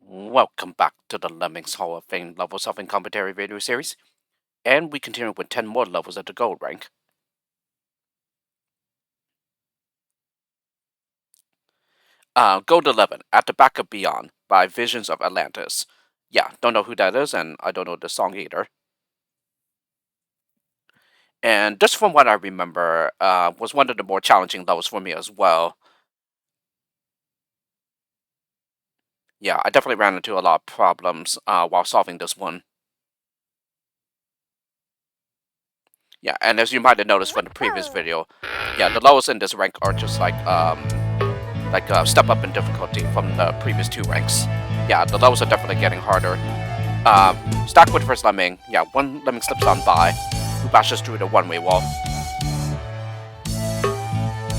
Welcome back to the Lemmings Hall of Fame level solving commentary video series, and we continue with 10 more levels at the gold rank. Gold 11, At the Back of Beyond, by Visions of Atlantis. Yeah, don't know who that is, and I don't know the song either. And just from what I remember, was one of the more challenging levels for me as well. Yeah, I definitely ran into a lot of problems while solving this one. Yeah, and as you might have noticed from the previous video, yeah, the levels in this rank are just like a step up in difficulty from the previous two ranks. Yeah, the levels are definitely getting harder. Stack with first lemming. Yeah, one lemming slips on by, who bashes through the one-way wall.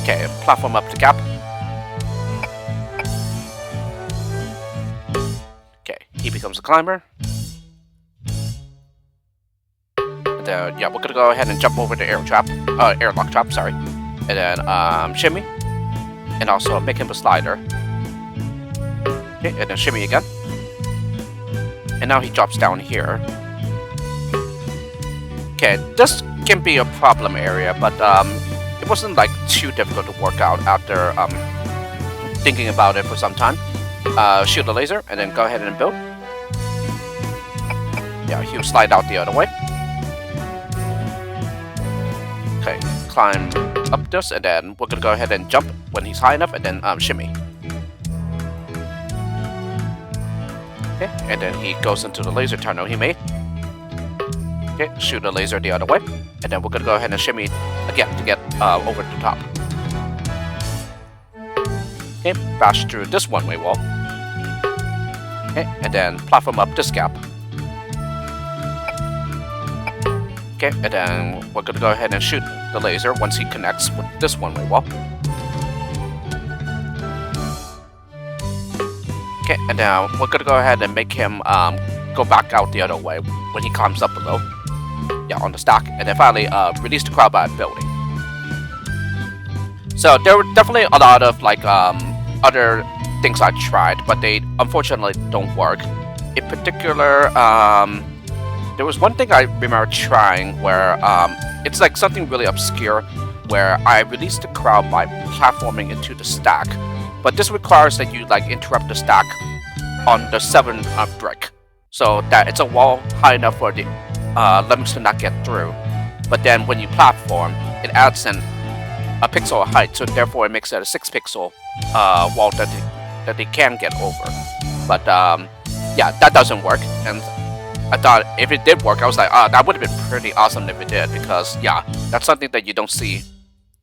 Okay, platform up the gap. Okay, he becomes a climber. And then, yeah, we're gonna go ahead and jump over the airlock trap, sorry. And then, shimmy. And also make him a slider. Okay, and then shimmy again. And now he drops down here. Okay, this can be a problem area, but it wasn't like too difficult to work out after thinking about it for some time. Shoot the laser, and then go ahead and build. Yeah, he'll slide out the other way. Okay, climb up this, and then we're gonna go ahead and jump when he's high enough, and then shimmy. Okay, and then he goes into the laser tunnel he made. Okay, shoot the laser the other way, and then we're gonna go ahead and shimmy again to get over the top. Okay, bash through this one-way wall. Okay, and then platform up this gap. Okay, and then we're gonna go ahead and shoot the laser once he connects with this one-way wall. Okay, and now we're gonna go ahead and make him go back out the other way when he climbs up below. Yeah, on the stack, and then finally release the crowd by building. So there were definitely a lot of like other things I tried, but they unfortunately don't work. In particular, there was one thing I remember trying where it's like something really obscure, where I released the crowd by platforming into the stack, but this requires that you like interrupt the stack on the 7th brick, so that it's a wall high enough for the lemmings to not get through. But then when you platform, it adds a pixel of height, so therefore it makes it a 6-pixel wall that they can get over. But yeah, that doesn't work, and I thought if it did work, I was like, that would have been pretty awesome if it did, because yeah, that's something that you don't see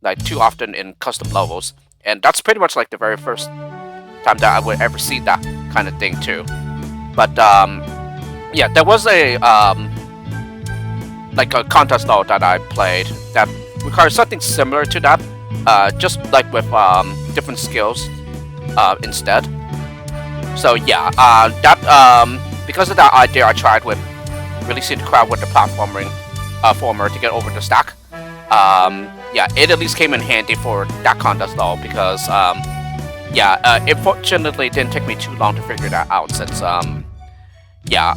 like too often in custom levels, and that's pretty much like the very first time that I would ever see that kind of thing too. But yeah, there was a like a contest level that I played that requires something similar to that, just like with different skills instead. So yeah, because of that idea, I tried with releasing the crowd with the platforming former to get over the stack. Yeah, it at least came in handy for that contest level because yeah, it fortunately didn't take me too long to figure that out since yeah,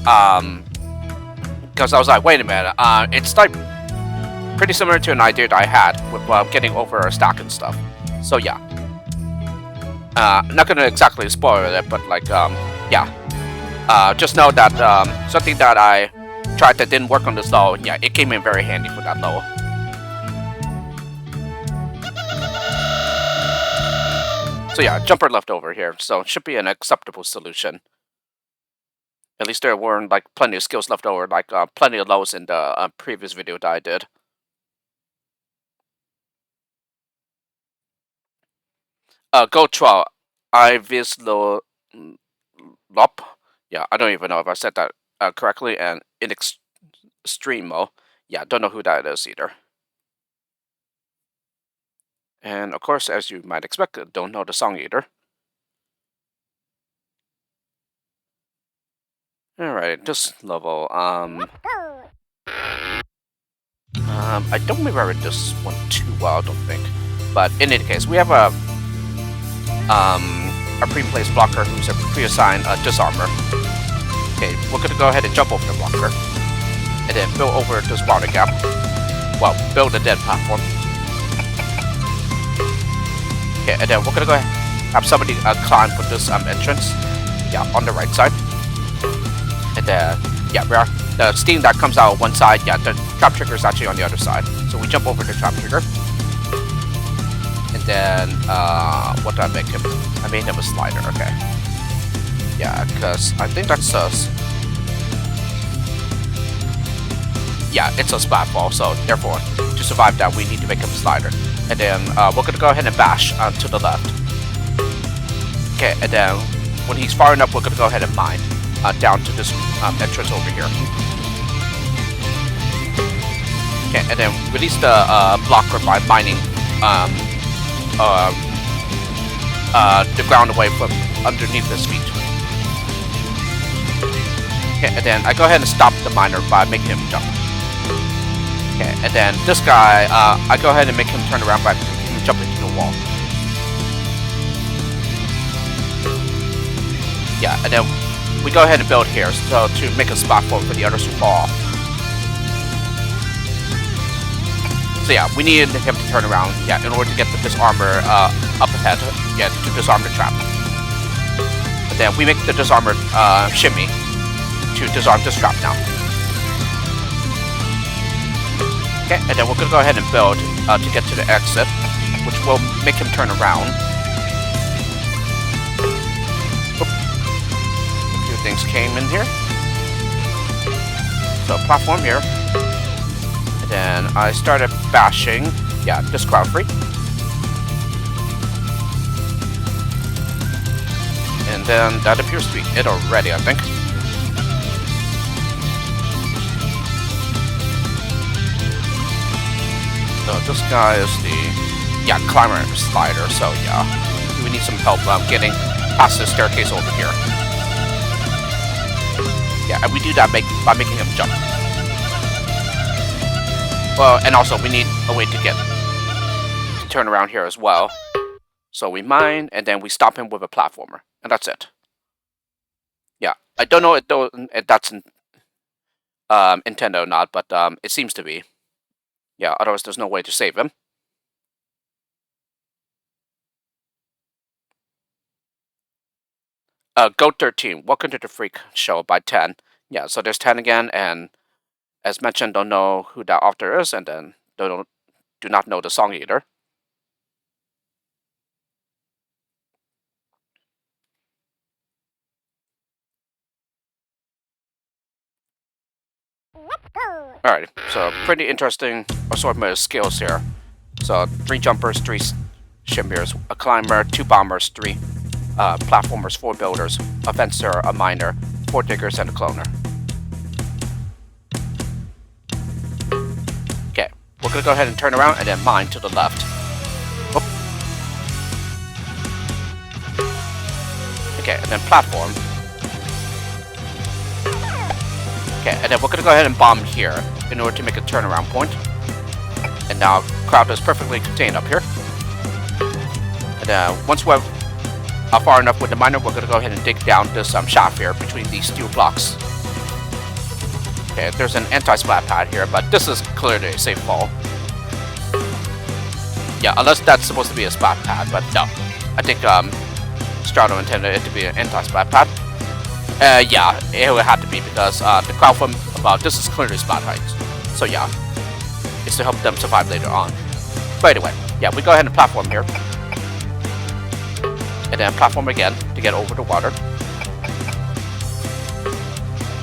because I was like, wait a minute, it's like pretty similar to an idea that I had with getting over a stack and stuff. So yeah, I'm not gonna exactly spoil it, but like yeah, just know that something that I tried that didn't work on this level, yeah, it came in very handy for that level. So yeah, jumper left over here, so it should be an acceptable solution. At least there weren't like plenty of skills left over, like plenty of lows in the previous video that I did. Go 12. Ivislop. Yeah, I don't even know if I said that correctly. And in Extremo. Yeah, don't know who that is either. And of course, as you might expect, don't know the song either. Alright, this level, I don't remember this one too well, I don't think. But in any case, we have a a pre-placed blocker who's a pre-assigned disarmor. Okay, we're gonna go ahead and jump over the blocker, and then build over this water gap. Well, build a dead platform. Okay, and then we're gonna go ahead and have somebody climb for this entrance. Yeah, on the right side. And then, yeah, the steam that comes out on one side, yeah, the trap trigger is actually on the other side. So we jump over the trap trigger. And then, what did I make him? I made him a slider, okay. Yeah, because I think that's yeah, it's a splatfall, so therefore, to survive that, we need to make him a slider. And then, we're gonna go ahead and bash to the left. Okay, and then, when he's far enough, we're gonna go ahead and mine down to this entrance over here. Okay, and then release the blocker by mining the ground away from underneath his feet. Okay, and then I go ahead and stop the miner by making him jump. Okay, and then this guy, I go ahead and make him turn around by making him jump into the wall. Yeah, and then we go ahead and build here, so to make a spot for the others to fall. So yeah, we needed him to turn around, yeah, in order to get the disarmor up ahead, yeah, to disarm the trap. And then we make the disarmor shimmy to disarm this trap now. Okay, and then we're gonna go ahead and build to get to the exit, which will make him turn around. Things came in here. So platform here. And then I started bashing, yeah, this crowd free. And then that appears to be it already, I think. So this guy is the, yeah, climber slider, so yeah. We need some help getting past the staircase over here. Yeah, and we do that by making him jump. Well, and also we need a way to turn around here as well. So we mine, and then we stop him with a platformer, and that's it. Yeah, I don't know if that's intended or not, but it seems to be. Yeah, otherwise there's no way to save him. Goat 13, welcome to the Freak Show by 10. Yeah, so there's 10 again, and as mentioned, don't know who that author is, and then do not know the song either. Alright, so pretty interesting assortment of skills here. So 3 jumpers, 3 shimmiers, a climber, 2 bombers, 3 platformers, 4 builders, a fencer, a miner, 4 diggers, and a cloner. Okay, we're gonna go ahead and turn around and then mine to the left. Oop. Okay, and then platform. Okay, and then we're gonna go ahead and bomb here in order to make a turnaround point. And now crowd is perfectly contained up here. And once we're far enough with the miner, we're gonna go ahead and dig down this shaft here between these steel blocks. Okay, there's an anti-splat pad here, but this is clearly a safe fall. Yeah, unless that's supposed to be a splat pad, but no. I think Strato intended it to be an anti-splat pad. Yeah, it would have to be because the crowd from above, this is clearly splat heights. So yeah, it's to help them survive later on. But anyway, yeah, we go ahead and platform here. And then platform again to get over the water.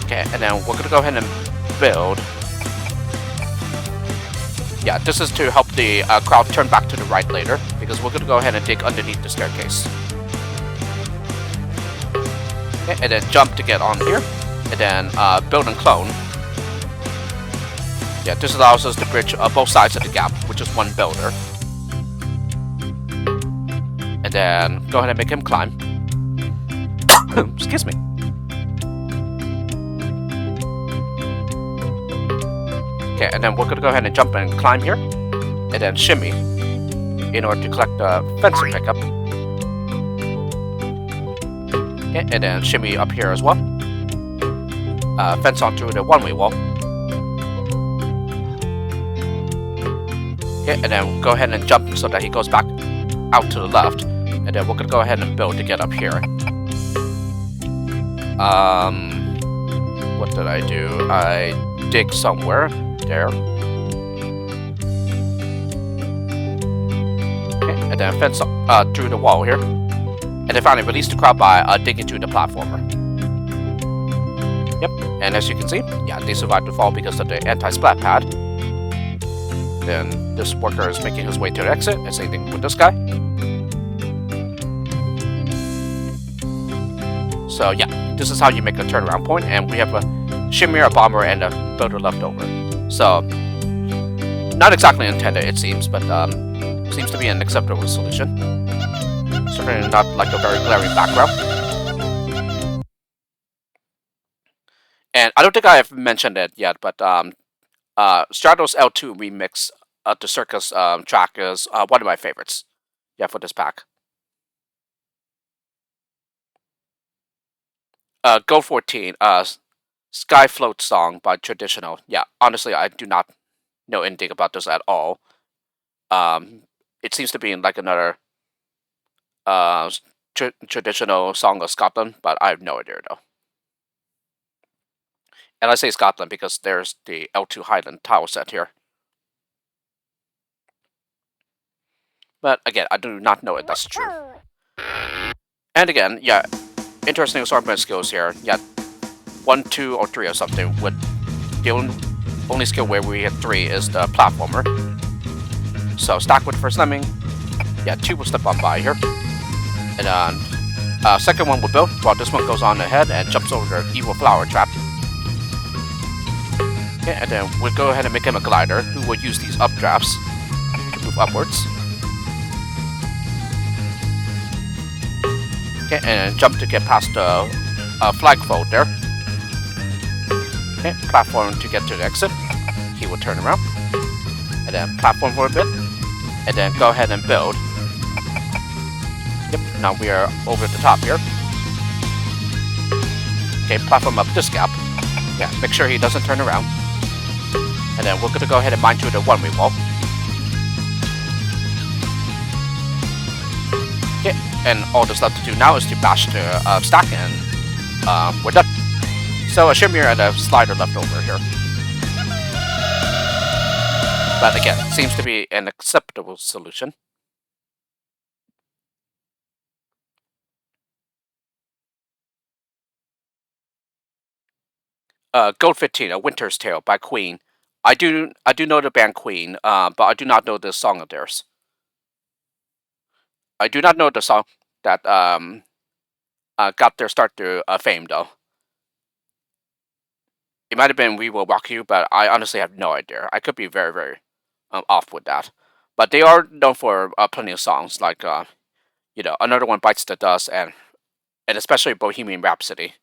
Okay, and then we're gonna go ahead and build. Yeah, this is to help the crowd turn back to the right later, because we're gonna go ahead and dig underneath the staircase. Okay, and then jump to get on here, and then build and clone. Yeah, this allows us to bridge both sides of the gap, which is 1 builder. And then go ahead and make him climb. Excuse me. Okay, and then we're gonna go ahead and jump and climb here, and then shimmy in order to collect the fencer pickup. Okay, and then shimmy up here as well. Fence onto the one-way wall. Okay, and then go ahead and jump so that he goes back out to the left. And then we're gonna go ahead and build to get up here. What did I do? I dig somewhere there. Okay, and then fence through the wall here. And then finally release the crowd by digging to the platformer. Yep, and as you can see, yeah, they survived the fall because of the anti-splat pad. Then this worker is making his way to the exit, and same thing with this guy. So yeah, this is how you make a turnaround point, and we have a shimmer, a bomber, and a builder left over. So, not exactly intended it seems, but seems to be an acceptable solution. Certainly not like a very glaring background. And I don't think I have mentioned it yet, but Stratos L2 remix of the Circus track is one of my favorites. Yeah, for this pack. Go 14, Sky Float song by Traditional. Yeah, honestly, I do not know anything about this at all. It seems to be in like another traditional song of Scotland, but I have no idea though. And I say Scotland because there's the L2 Highland tile set here. But again, I do not know if that's true. And again, yeah, interesting assortment skills here. Yeah, 1, 2, or 3 or something. With the only skill where we have 3 is the platformer. So stack with the first lemming. Yeah, 2 will step on by here. And then second one will build, while this one goes on ahead and jumps over the evil flower trap. Okay, and then we'll go ahead and make him a glider who will use these updrafts to move upwards. Okay, and jump to get past the flagfold there. Okay, platform to get to the exit. He will turn around. And then platform for a bit. And then go ahead and build. Yep, now we are over the top here. Okay, platform up this gap. Yeah, make sure he doesn't turn around. And then we're going to go ahead and mine through the one-way wall. Okay, and all that's left to do now is to bash the stack, and we're done. So a shimmer and a slider left over here. But again, seems to be an acceptable solution. Gold 15, A Winter's Tale by Queen. I do know the band Queen, but I do not know this song of theirs. I do not know the song that got their start to fame, though. It might have been We Will Rock You, but I honestly have no idea. I could be very, very off with that. But they are known for plenty of songs, like, you know, Another One Bites the Dust, and especially Bohemian Rhapsody.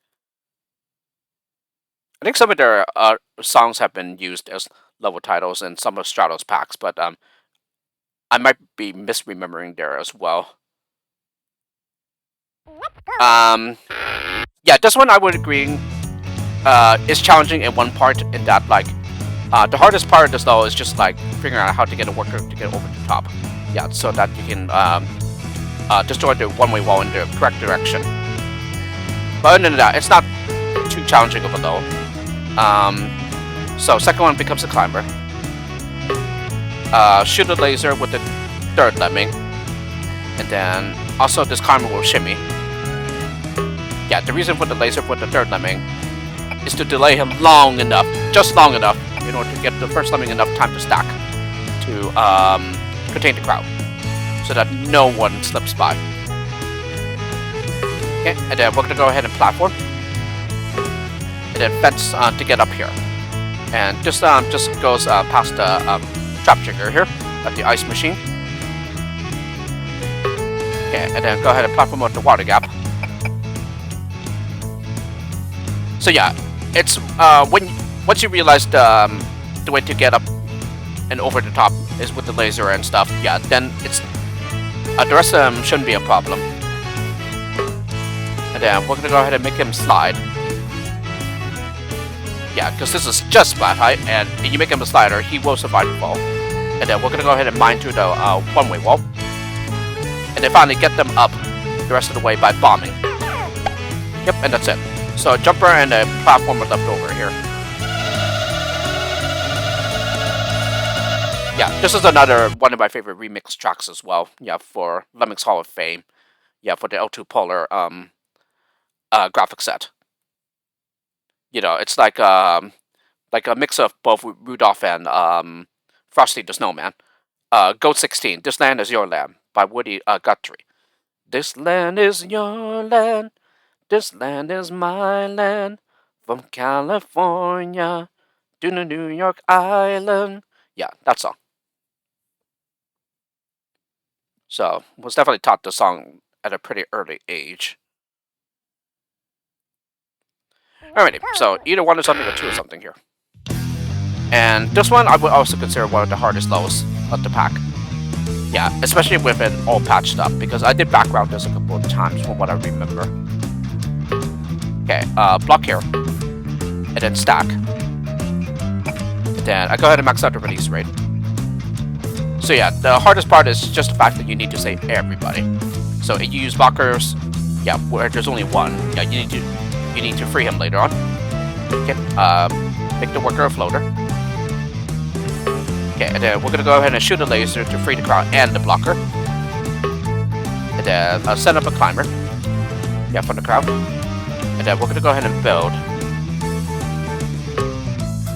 I think some of their songs have been used as level titles in some of Stratos packs, but I might be misremembering there as well. Yeah, this one I would agree is challenging in one part, in that like the hardest part of this level is just like figuring out how to get a worker to get over the top. Yeah, so that you can destroy the one-way wall in the correct direction. But other than that, it's not too challenging of a level. So second one becomes a climber. Shoot a laser with the third lemming, and then also this climber will shimmy. Yeah, the reason for the laser with the third lemming is to delay him long enough, just long enough, in order to get the first lemming enough time to stack to contain the crowd, so that no one slips by. Okay, and then we're gonna go ahead and platform, and then fence to get up here, and just goes past the trap trigger here at the ice machine. Okay, and then go ahead and platform out the water gap. So yeah, it's once you realize the way to get up and over the top is with the laser and stuff. Yeah, then it's the rest of them shouldn't be a problem. And And then we're gonna go ahead and make him slide. Yeah, because this is just flat height, and you make him a slider, he will survive the fall. And then we're gonna go ahead and mine through the one-way wall. And then finally get them up the rest of the way by bombing. Yep, and that's it. So a jumper and a platformer left over here. Yeah, this is another one of my favorite remix tracks as well. Yeah, for Lemmings Hall of Fame. Yeah, for the L2 Polar graphic set. You know, it's like a mix of both Rudolph and Frosty the Snowman. Goat 16, This Land is Your Land by Woody Guthrie. This land is your land. This land is my land. From California to the New York Island. Yeah, that song. So, was definitely taught the song at a pretty early age. Alrighty, so either 1 or something or 2 or something here. And this one I would also consider one of the hardest levels of the pack. Yeah, especially with it all patched up, because I did background this a couple of times from what I remember. Okay, block here. And then stack. And then I go ahead and max out the release rate. So yeah, the hardest part is just the fact that you need to save everybody. So if you use blockers, yeah, where there's only one, yeah, you need to free him later on. Okay, make the worker a floater. Okay, and then we're gonna go ahead and shoot a laser to free the crowd and the blocker. And then set up a climber. Yeah, for the crowd. And then we're gonna go ahead and build.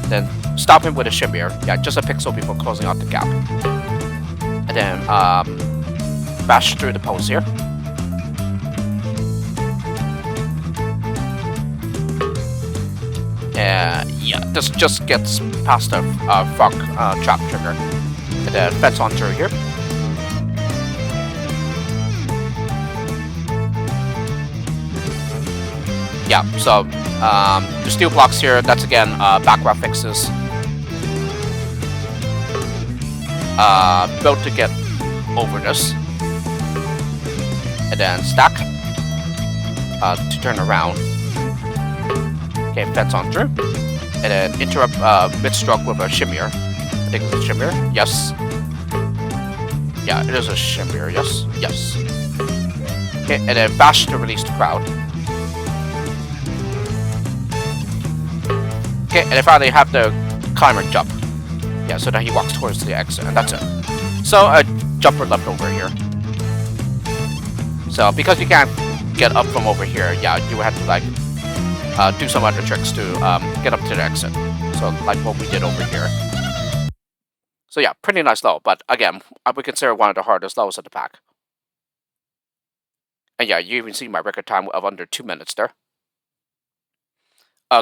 Then stop him with a shimmer. Yeah, just a pixel before closing out the gap. And then bash through the post here. Yeah, this just gets past the frog trap trigger. And then fence on through here. Yeah, so the steel blocks here, that's again background fixes. Built to get over this. And then stack to turn around. Okay, fence on through. And then interrupt mid-stroke with a shimmer. I think it's a shimmer. Yes. Yeah, it is a shimmer. Yes. Yes. Okay, and then bash to release the crowd. Okay, and then finally have the climber jump. Yeah, so that he walks towards the exit, and that's it. So a jumper left over here. So because you can't get up from over here, yeah, you would have to like do some other tricks to get up to the exit. So like what we did over here. So yeah, pretty nice level, but again, I would consider one of the hardest levels of the pack. And yeah, you even see my record time of under 2 minutes there.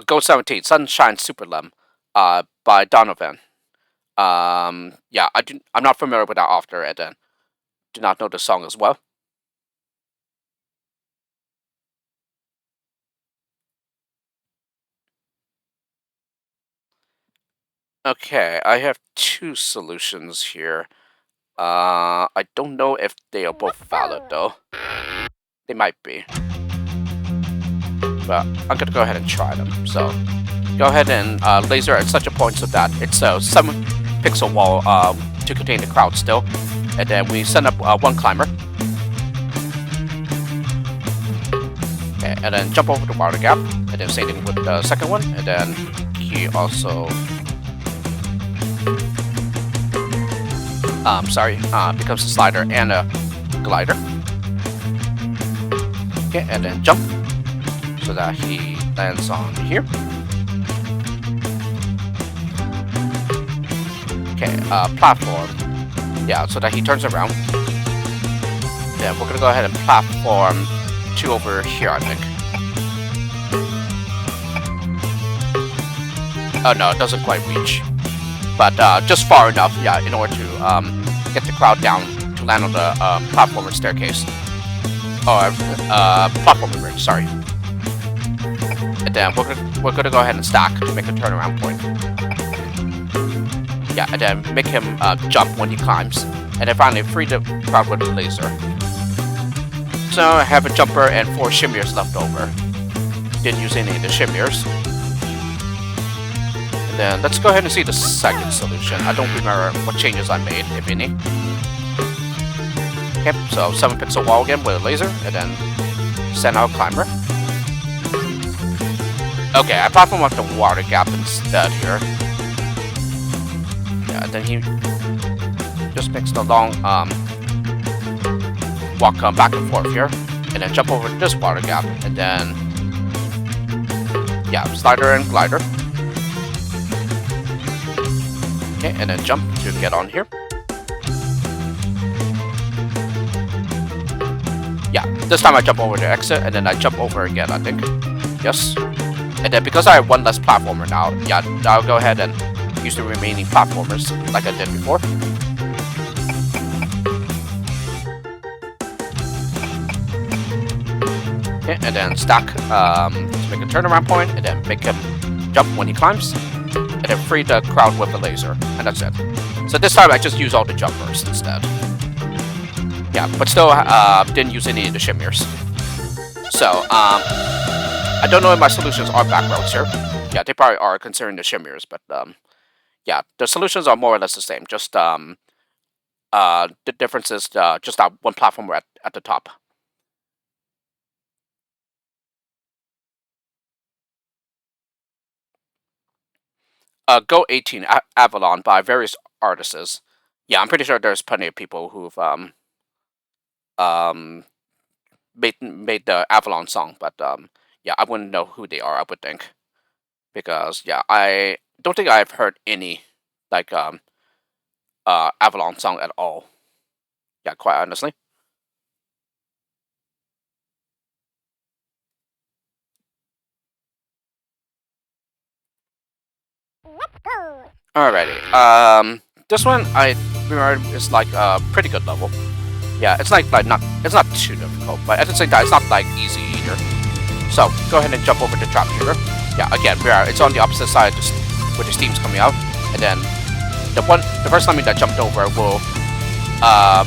Goat 17, Sunshine Super Lem, by Donovan. Yeah, I'm not familiar with that author, and then do not know the song as well. Okay, I have 2 solutions here. I don't know if they are both valid though. They might be. But I'm gonna go ahead and try them. So, go ahead and laser at such a point so that it's a 7 pixel wall to contain the crowd still. And then we send up 1 climber. Okay, and then jump over the water gap. And then same thing with the second one. And then he also... becomes a slider and a glider. Okay, and then jump so that he lands on here. Okay, platform. Yeah, so that he turns around. Yeah, we're gonna go ahead and platform 2 over here, I think. Oh no, it doesn't quite reach. But just far enough, yeah, in order to get the crowd down to land on the platformer staircase. Or platformer bridge, sorry. And then we're gonna go ahead and stack to make a turnaround point. Yeah, and then make him jump when he climbs. And then finally free the crowd with the laser. So I have a jumper and 4 shimmiers left over. Didn't use any of the shimmiers. And then let's go ahead and see the second solution. I don't remember what changes I made, if any. Okay, so 7 pixel wall again with a laser, and then send out climber. Okay, I platform up the water gap instead here. Yeah, then he just makes the long walk back and forth here, and then jump over this water gap, and then yeah, slider and glider. Okay, and then jump to get on here. Yeah, this time I jump over the exit, and then I jump over again, I think. Yes. And then because I have one less platformer now, yeah, I'll go ahead and use the remaining platformers like I did before. Okay, and then stack to make a turnaround point, and then make him jump when he climbs, and then free the crowd with the laser, and that's it. So this time I just use all the jumpers instead. Yeah, but still didn't use any of the shimmiers. So, I don't know if my solutions are backgrounds here. Yeah, they probably are considering the shimmiers, but yeah, the solutions are more or less the same. Just the difference is just that one platform at the top. Go 18 Avalon by various artists. Yeah, I'm pretty sure there's plenty of people who've um made the Avalon song, but yeah, I wouldn't know who they are. I would think because yeah, I don't think I've heard any like Avalon song at all. Yeah, quite honestly. Alrighty. This one I remember is like a pretty good level. Yeah, it's like not it's not too difficult, but at the same time it's not like easy either. So go ahead and jump over the trap shooter. Yeah, again, it's on the opposite side just where the steam's coming out, and then the first lemming that jumped over will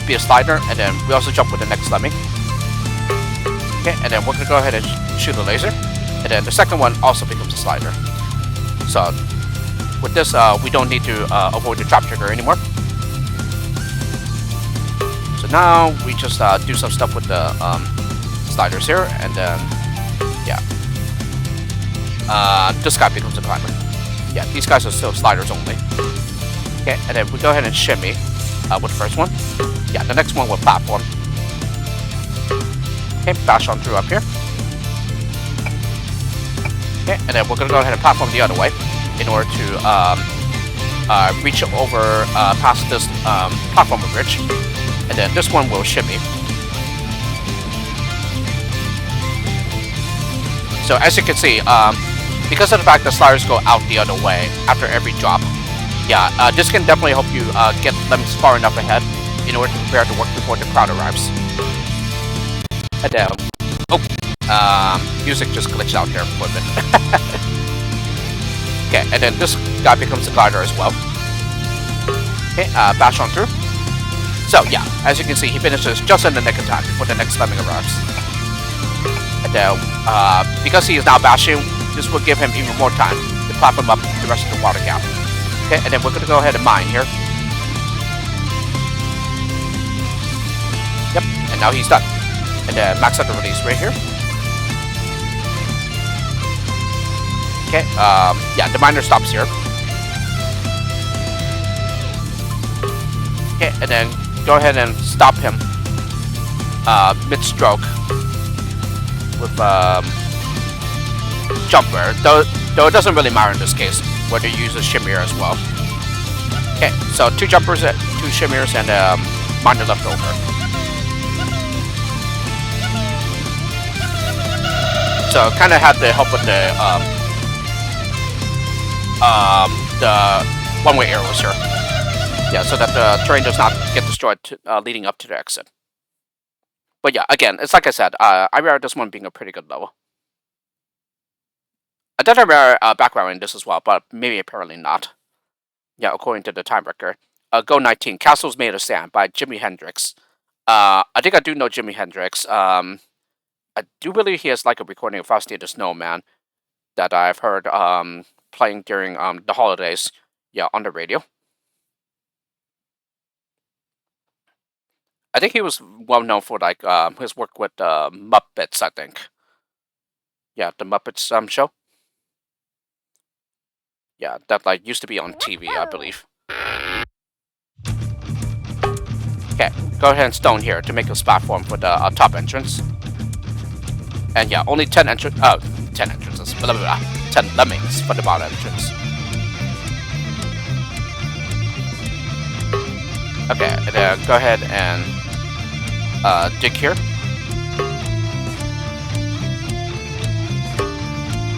be a slider, and then we also jump with the next lemming. Okay, and then we're gonna go ahead and shoot a laser, and then the second one also becomes a slider. So with this, we don't need to avoid the trap trigger anymore. So now we just do some stuff with the sliders here, and then yeah, this guy becomes a climber. Yeah, these guys are still sliders only. Okay, and then we go ahead and shimmy with the first one. Yeah, the next one will platform. Okay, bash on through up here. Okay, and then we're gonna go ahead and platform the other way in order to reach over past this platformer bridge, and then this one will shimmy. So as you can see, because of the fact that sliders go out the other way after every drop, yeah, this can definitely help you get Lemmings far enough ahead in order to prepare to work before the crowd arrives. And then, music just glitched out there for a bit. Okay, and then this guy becomes a glider as well. Okay, bash on through. So yeah, as you can see, he finishes just in the nick of time before the next lemming arrives. And then, because he is now bashing, this will give him even more time to platform up the rest of the water gap. Okay, and then we're gonna go ahead and mine here. Yep, and now he's done. And then max out the release right here. Okay, yeah, the miner stops here. Okay, and then go ahead and stop him mid-stroke with jumper. Though it doesn't really matter in this case whether you use a shimmier as well. Okay, so 2 jumpers, 2 shimmiers, and miner left over. So kind of had to help with the one-way arrows here. Yeah, so that the terrain does not get destroyed leading up to the exit. But yeah, again, it's like I said, I remember this one being a pretty good level. I did remember background in this as well, but maybe apparently not. Yeah, according to the time record. Go 19, Castles Made of Sand by Jimi Hendrix. I think I do know Jimi Hendrix. I do believe he has like a recording of Frosty the Snowman that I've heard playing during the holidays. Yeah, on the radio. I think he was well known for like his work with Muppets. I think. Yeah, the Muppets show. Yeah, that like used to be on TV, I believe. Okay, go ahead and stone here to make a platform for the top entrance. And yeah, only 10 10 entrances. Blah, blah, blah. 10 lemmings for the bottom entrance. Okay, and then go ahead and dig here.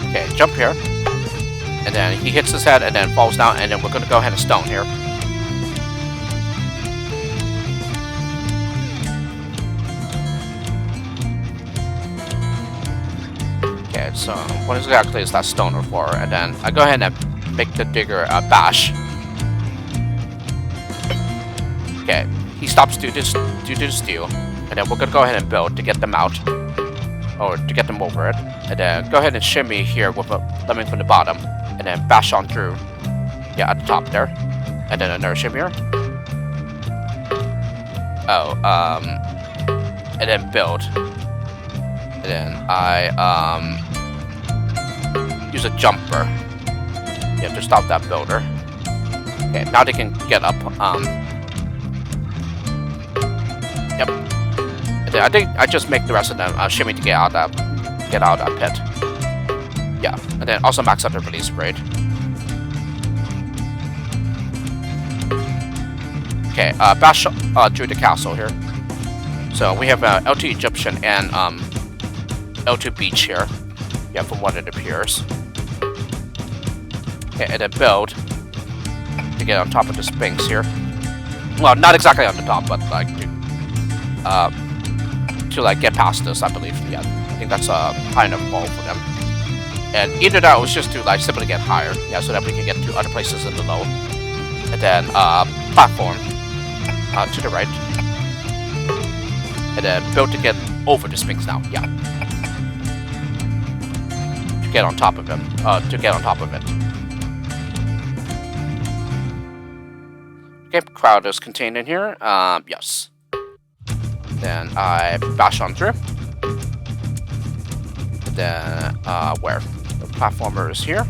Okay, jump here. And then he hits his head and then falls down, and then we're gonna go ahead and stone here. Okay, so what exactly is that stoner for? And then I go ahead and make the digger bash. Okay, he stops due to the steel, and then we're gonna go ahead and build to get them out, or to get them over it. And then go ahead and shimmy here with a lemming from the bottom, and then bash on through. Yeah, at the top there, and then another shimmy here. Oh, and then build. And then I use a jumper. Yeah, to stop that builder. Okay, now they can get up. Yep. And then I think I just make the rest of them shimmy to get out of that pit. Yeah, and then also max out the release rate. Okay, bash through the castle here. So we have L2 Egyptian and L2 Beach here. Yeah, from what it appears. Okay, and then build to get on top of the Sphinx here. Well, not exactly on the top, but like to like get past this, I believe. Yeah, I think that's a high enough wall for them. And either that was just to like simply get higher, yeah, so that we can get to other places in the low. And then platform to the right. And then build to get over the Sphinx now, yeah. To get on top of him, to get on top of it. Okay, crowd is contained in here, yes. Then I bash on through. And then, where? The platformer is here.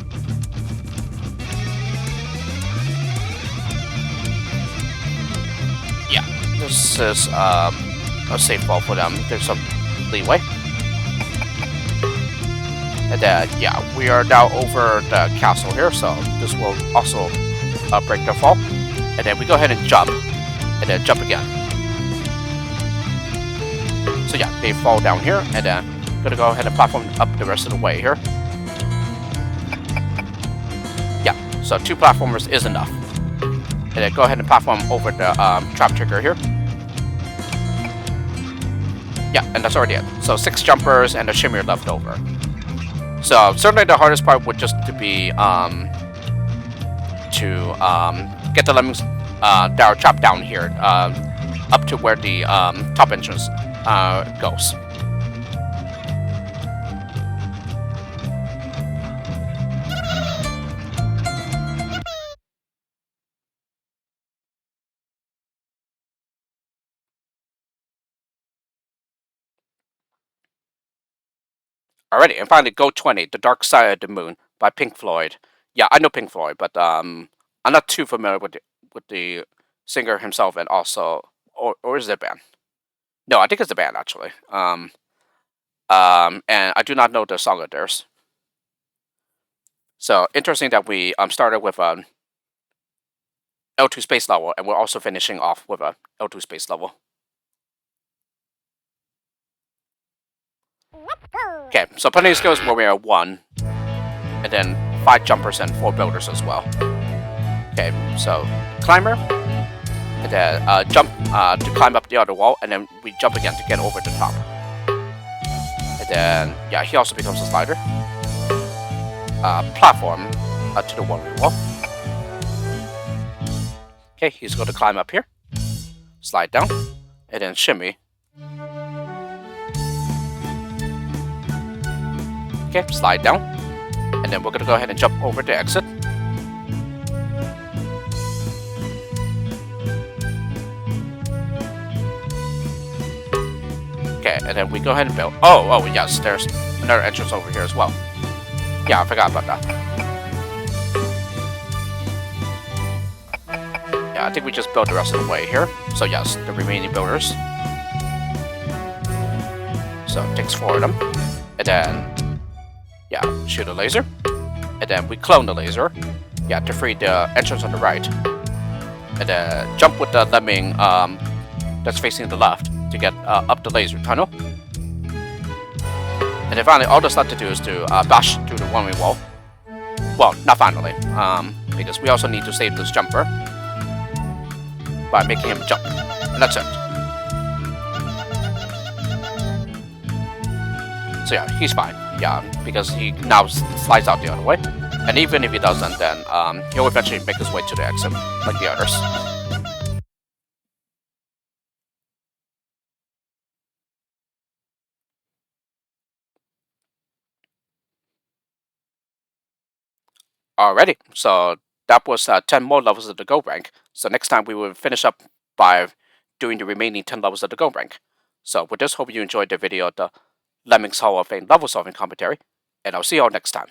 Yeah, this is a safe fall for them. There's some leeway. And then, yeah, we are now over the castle here, so this will also break their fall. And then we go ahead and jump, and then jump again. So yeah, they fall down here, and then gonna go ahead and platform up the rest of the way here. Yeah, so 2 platformers is enough. And then go ahead and platform over the trap trigger here. Yeah, and that's already it. So 6 jumpers and a shimmer left over. So certainly the hardest part would just to be to get the lemmings that are trapped down here up to where the top entrance goes. Alrighty, and finally, Go 20, The Dark Side of the Moon by Pink Floyd. Yeah, I know Pink Floyd, but I'm not too familiar with the singer himself, and also, or is it a band? No, I think it's a band actually. And I do not know the song of theirs. So interesting that we started with an L2 space level, and we're also finishing off with a L2 space level. Okay, so plenty of skills where we are 1, and then 5 jumpers and 4 builders as well. Okay, so climber, and then jump to climb up the other wall, and then we jump again to get over the top. And then, yeah, he also becomes a slider. Platform to the one wall. Okay, he's going to climb up here, slide down, and then shimmy. Okay, slide down, and then we're gonna go ahead and jump over the exit. Okay, and then we go ahead and build. Oh, yes, there's another entrance over here as well. Yeah, I forgot about that. Yeah, I think we just built the rest of the way here. So yes, the remaining builders. So it takes 4 of them. And then, yeah, shoot a laser. And then we clone the laser. Yeah, to free the entrance on the right. And then jump with the lemming that's facing the left to get up the laser tunnel. And then finally, all that's left to do is to bash through the one-way wall. Well, not finally, because we also need to save this jumper by making him jump. And that's it. So yeah, he's fine. Yeah, because he now slides out the other way. And even if he doesn't, then he'll eventually make his way to the exit, like the others. Alrighty, so that was 10 more levels of the Go rank. So next time we will finish up by doing the remaining 10 levels of the Go rank. So with this, hope you enjoyed the video of the Lemmings Hall of Fame level solving commentary, and I'll see you all next time.